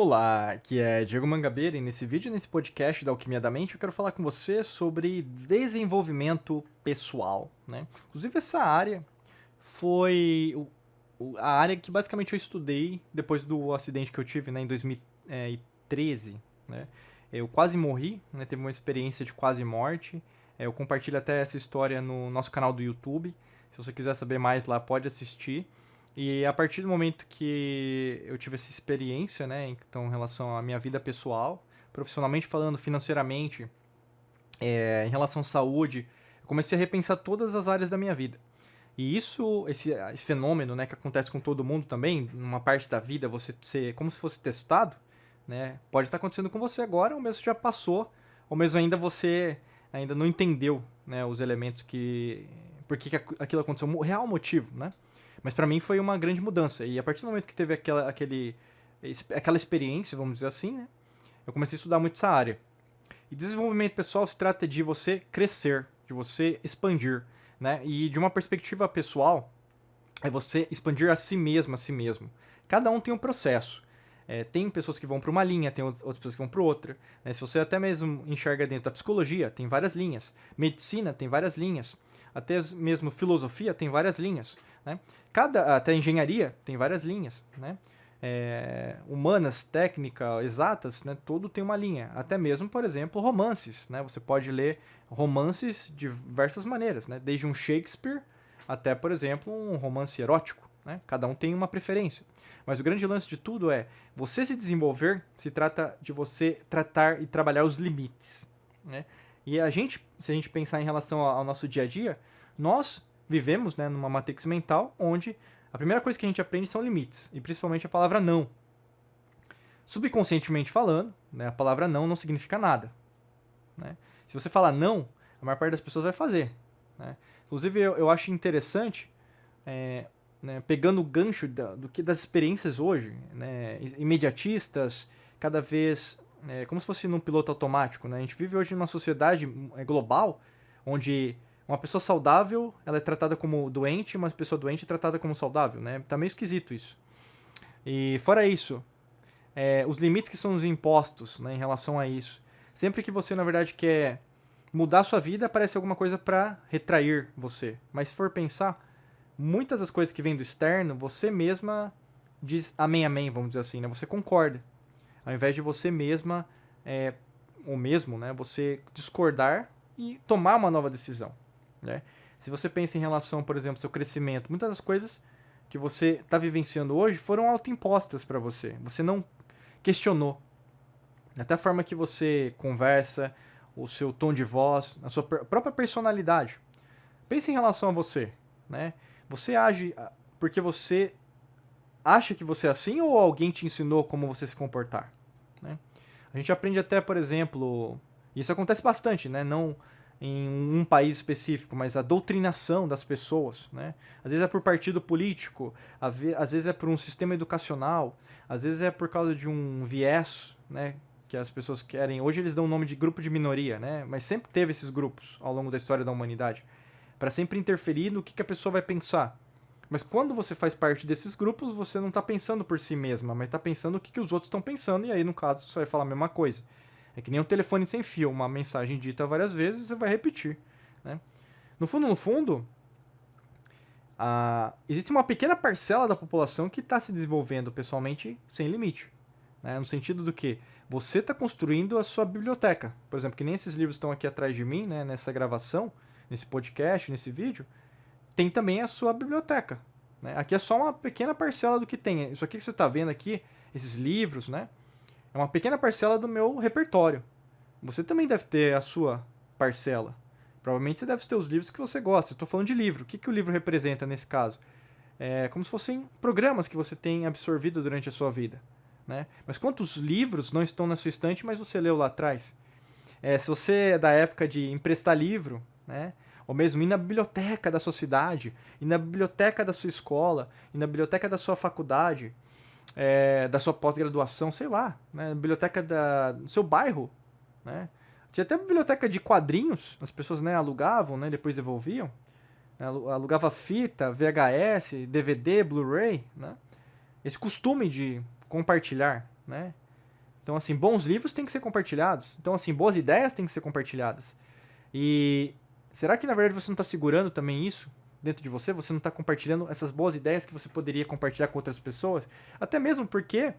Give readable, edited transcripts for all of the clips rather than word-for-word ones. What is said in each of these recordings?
Olá, aqui é Diego Mangabeira e nesse vídeo, nesse podcast da Alquimia da Mente, eu quero falar com você sobre desenvolvimento pessoal, né? Inclusive essa área foi a área que basicamente eu estudei depois do acidente que eu tive, né, em 2013, né? Eu quase morri, né, teve uma experiência de quase morte. Eu compartilho até essa história no nosso canal do YouTube. Se você quiser saber mais lá, pode assistir. E a partir do momento que eu tive essa experiência, né, então em relação à minha vida pessoal, profissionalmente falando, financeiramente, em relação à saúde, eu comecei a repensar todas as áreas da minha vida. E esse fenômeno, né, que acontece com todo mundo também, numa parte da vida você ser como se fosse testado, né, pode estar acontecendo com você agora, ou mesmo já passou, ou mesmo ainda você ainda não entendeu, né, os elementos por que aquilo aconteceu, o real motivo, né? Mas pra mim foi uma grande mudança. E a partir do momento que teve aquela experiência, vamos dizer assim, né, eu comecei a estudar muito essa área. E desenvolvimento pessoal se trata de você crescer, de você expandir, né? E de uma perspectiva pessoal, é você expandir a si mesmo, a si mesmo. Cada um tem um processo. Tem pessoas que vão para uma linha, tem outras pessoas que vão para outra. Né? Se você até mesmo enxerga dentro da psicologia, tem várias linhas. Medicina tem várias linhas. Até mesmo filosofia tem várias linhas. Né? Até engenharia tem várias linhas. Né? Humanas, técnica, exatas, né? Tudo tem uma linha. Até mesmo, por exemplo, romances. Né? Você pode ler romances de diversas maneiras. Né? Desde um Shakespeare até, por exemplo, um romance erótico. Né? Cada um tem uma preferência. Mas o grande lance de tudo é, você se desenvolver, se trata de você tratar e trabalhar os limites. Né? E se a gente pensar em relação ao nosso dia a dia, nós vivemos, né, numa matrix mental onde a primeira coisa que a gente aprende são limites, e principalmente a palavra não. Subconscientemente falando, né, a palavra não significa nada. Né? Se você falar não, a maior parte das pessoas vai fazer. Né? Inclusive, eu acho interessante, né, pegando o gancho das experiências hoje, né, imediatistas, cada vez como se fosse num piloto automático. Né? A gente vive hoje numa sociedade global, onde uma pessoa saudável ela é tratada como doente, uma pessoa doente é tratada como saudável. Né? Tá meio esquisito isso. E fora isso, os limites que são os impostos, né, em relação a isso. Sempre que você, na verdade, quer mudar a sua vida, aparece alguma coisa para retrair você. Mas se for pensar, muitas das coisas que vêm do externo, você mesma diz amém, amém, vamos dizer assim, né? Você concorda. Ao invés de você mesma, ou mesmo, né, você discordar e tomar uma nova decisão. Né? Se você pensa em relação, por exemplo, ao seu crescimento, muitas das coisas que você está vivenciando hoje foram autoimpostas para você. Você não questionou. Até a forma que você conversa, o seu tom de voz, a sua própria personalidade. Pense em relação a você. Né? Você age porque você acha que você é assim ou alguém te ensinou como você se comportar? Né? A gente aprende até, por exemplo, isso acontece bastante, né? Não em um país específico, mas a doutrinação das pessoas. Né? Às vezes é por partido político, às vezes é por um sistema educacional, às vezes é por causa de um viés, né, que as pessoas querem. Hoje eles dão o nome de grupo de minoria, né? Mas sempre teve esses grupos ao longo da história da humanidade, para sempre interferir no que a pessoa vai pensar. Mas quando você faz parte desses grupos, você não está pensando por si mesma, mas está pensando o que os outros estão pensando, e aí, no caso, você vai falar a mesma coisa. É que nem um telefone sem fio, uma mensagem dita várias vezes, você vai repetir. Né? No fundo, existe uma pequena parcela da população que está se desenvolvendo pessoalmente sem limite. Né? No sentido do que você está construindo a sua biblioteca. Por exemplo, que nem esses livros estão aqui atrás de mim, né, nessa gravação, nesse podcast, nesse vídeo, tem também a sua biblioteca. Né? Aqui é só uma pequena parcela do que tem. Isso aqui que você está vendo aqui, esses livros, né? É uma pequena parcela do meu repertório. Você também deve ter a sua parcela. Provavelmente você deve ter os livros que você gosta. Eu estou falando de livro. O que o livro representa nesse caso? É como se fossem programas que você tem absorvido durante a sua vida. Né? Mas quantos livros não estão na sua estante, mas você leu lá atrás? Se você é da época de emprestar livro, né? Ou mesmo ir na biblioteca da sua cidade, ir na biblioteca da sua escola, ir na biblioteca da sua faculdade, da sua pós-graduação, sei lá, né? Biblioteca do seu bairro. Né? Tinha até biblioteca de quadrinhos, as pessoas, né, alugavam, né, depois devolviam. Alugava fita, VHS, DVD, Blu-ray. Né? Esse costume de compartilhar, né? Então, assim, bons livros têm que ser compartilhados. Então, assim, boas ideias têm que ser compartilhadas. E será que, na verdade, você não está segurando também isso dentro de você? Você não está compartilhando essas boas ideias que você poderia compartilhar com outras pessoas? Até mesmo porque,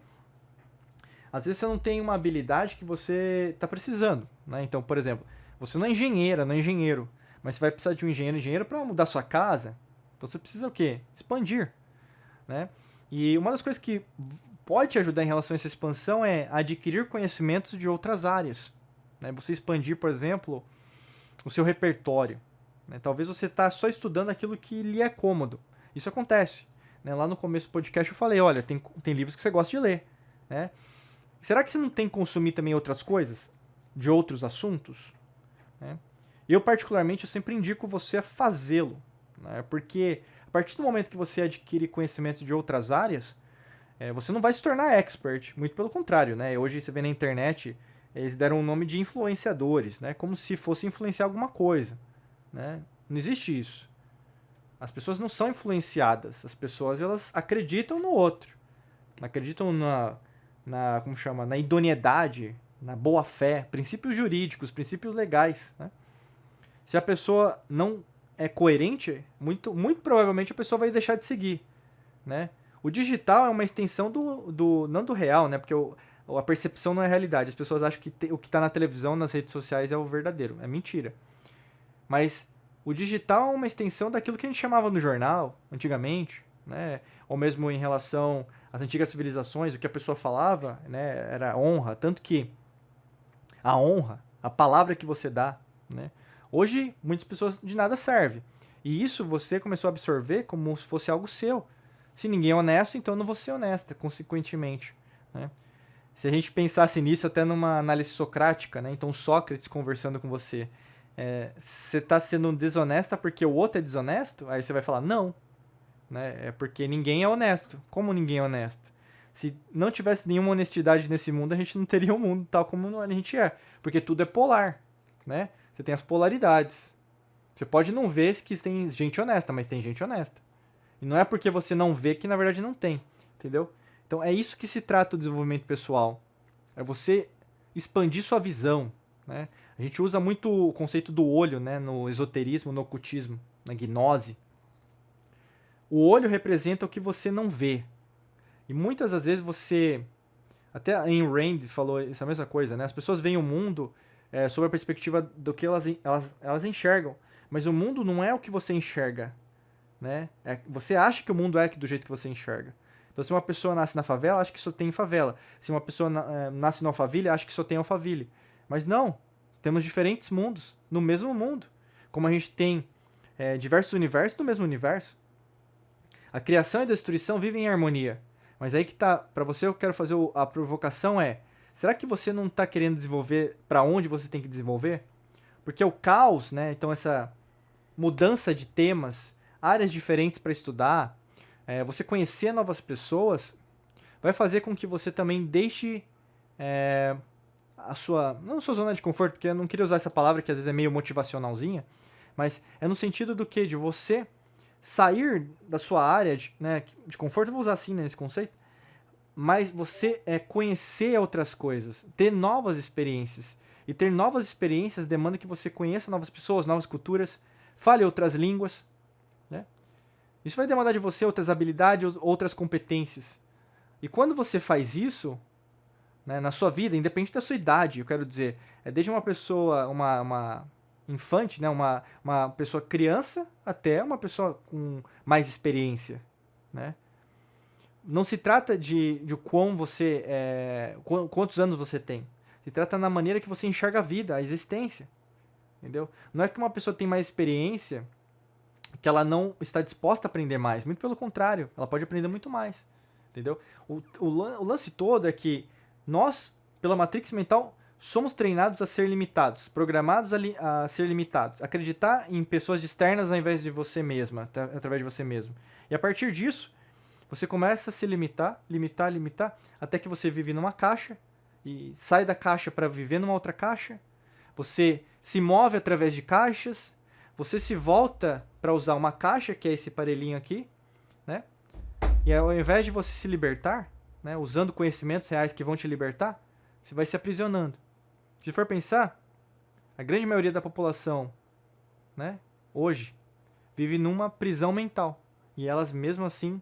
às vezes, você não tem uma habilidade que você está precisando, né? Então, por exemplo, você não é engenheira, não é engenheiro, mas você vai precisar de um engenheiro para mudar sua casa. Então, você precisa o quê? Expandir, né? E uma das coisas que pode te ajudar em relação a essa expansão é adquirir conhecimentos de outras áreas, né? Você expandir, por exemplo, o seu repertório, né? Talvez você está só estudando aquilo que lhe é cômodo. Isso acontece, né? Lá no começo do podcast eu falei, olha, tem livros que você gosta de ler, né? Será que você não tem que consumir também outras coisas? De outros assuntos? Né? Eu, particularmente, eu sempre indico você a fazê-lo, né? Porque a partir do momento que você adquire conhecimentos de outras áreas, você não vai se tornar expert, muito pelo contrário, né? Hoje você vê na internet, eles deram o nome de influenciadores, né? Como se fosse influenciar alguma coisa, né? Não existe isso. As pessoas não são influenciadas, as pessoas elas acreditam no outro, acreditam como chama, na idoneidade, na boa-fé, princípios jurídicos, princípios legais, né? Se a pessoa não é coerente, muito provavelmente a pessoa vai deixar de seguir, né? O digital é uma extensão não do real, né? Porque a percepção não é a realidade. As pessoas acham que o que está na televisão, nas redes sociais é o verdadeiro. É mentira. Mas o digital é uma extensão daquilo que a gente chamava no jornal, antigamente, né? Ou mesmo em relação às antigas civilizações, o que a pessoa falava, né, era honra. Tanto que a honra, a palavra que você dá, né? Hoje, muitas pessoas de nada serve. E isso você começou a absorver como se fosse algo seu. Se ninguém é honesto, então eu não vou ser honesta, consequentemente, né? Se a gente pensasse nisso até numa análise socrática, né? Então Sócrates conversando com você, você está sendo desonesta porque o outro é desonesto? Aí você vai falar, não, né? É porque ninguém é honesto. Como ninguém é honesto? Se não tivesse nenhuma honestidade nesse mundo, a gente não teria um mundo tal como a gente é. Porque tudo é polar, né? Você tem as polaridades. Você pode não ver que tem gente honesta, mas tem gente honesta. E não é porque você não vê que na verdade não tem, entendeu? Então é isso que se trata o desenvolvimento pessoal. É você expandir sua visão, né? A gente usa muito o conceito do olho, né, no esoterismo, no ocultismo, na gnose. O olho representa o que você não vê. E muitas das vezes você... Até a Ayn Rand falou essa mesma coisa, né? As pessoas veem o mundo sob a perspectiva do que elas enxergam. Mas o mundo não é o que você enxerga, né? Você acha que o mundo é do jeito que você enxerga. Então, se uma pessoa nasce na favela, acha que só tem favela. Se uma pessoa nasce no Alphaville, acha que só tem Alphaville. Mas não. Temos diferentes mundos no mesmo mundo. Como a gente tem diversos universos no mesmo universo. A criação e a destruição vivem em harmonia. Mas aí que tá, para você eu quero fazer a provocação será que você não está querendo desenvolver para onde você tem que desenvolver? Porque o caos, né? Então essa mudança de temas, áreas diferentes para estudar, você conhecer novas pessoas, vai fazer com que você também deixe não a sua zona de conforto, porque eu não queria usar essa palavra que às vezes é meio motivacionalzinha, mas é no sentido do que? De você sair da sua área de conforto, eu vou usar assim nesse conceito, mas você conhecer outras coisas, ter novas experiências. E ter novas experiências demanda que você conheça novas pessoas, novas culturas, fale outras línguas, né? Isso vai demandar de você outras habilidades, outras competências. E quando você faz isso, né, na sua vida, independente da sua idade, eu quero dizer, desde uma pessoa, uma infante, né, uma pessoa criança, até uma pessoa com mais experiência, né? Não se trata de quantos anos você tem. Se trata na maneira que você enxerga a vida, a existência. Entendeu? Não é que uma pessoa tem mais experiência que ela não está disposta a aprender mais. Muito pelo contrário, ela pode aprender muito mais. Entendeu? O lance todo é que nós, pela matrix mental, somos treinados a ser limitados, programados a ser limitados. Acreditar em pessoas externas ao invés de você mesma, através de você mesmo. E a partir disso, você começa a se limitar, até que você vive numa caixa, e sai da caixa para viver numa outra caixa. Você se move através de caixas. Você se volta para usar uma caixa, que é esse aparelhinho aqui, né? E ao invés de você se libertar, né, usando conhecimentos reais que vão te libertar, você vai se aprisionando. Se for pensar, a grande maioria da população, né, hoje, vive numa prisão mental. E elas, mesmo assim,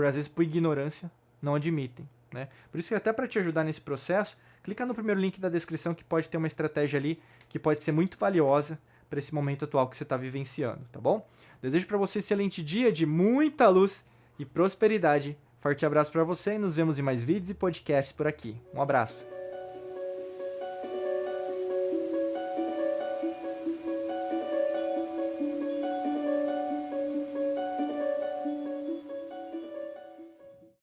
às vezes por ignorância, não admitem. Né? Por isso que até para te ajudar nesse processo, clica no primeiro link da descrição que pode ter uma estratégia ali que pode ser muito valiosa para esse momento atual que você está vivenciando, tá bom? Desejo para você um excelente dia de muita luz e prosperidade. Forte abraço para você e nos vemos em mais vídeos e podcasts por aqui. Um abraço.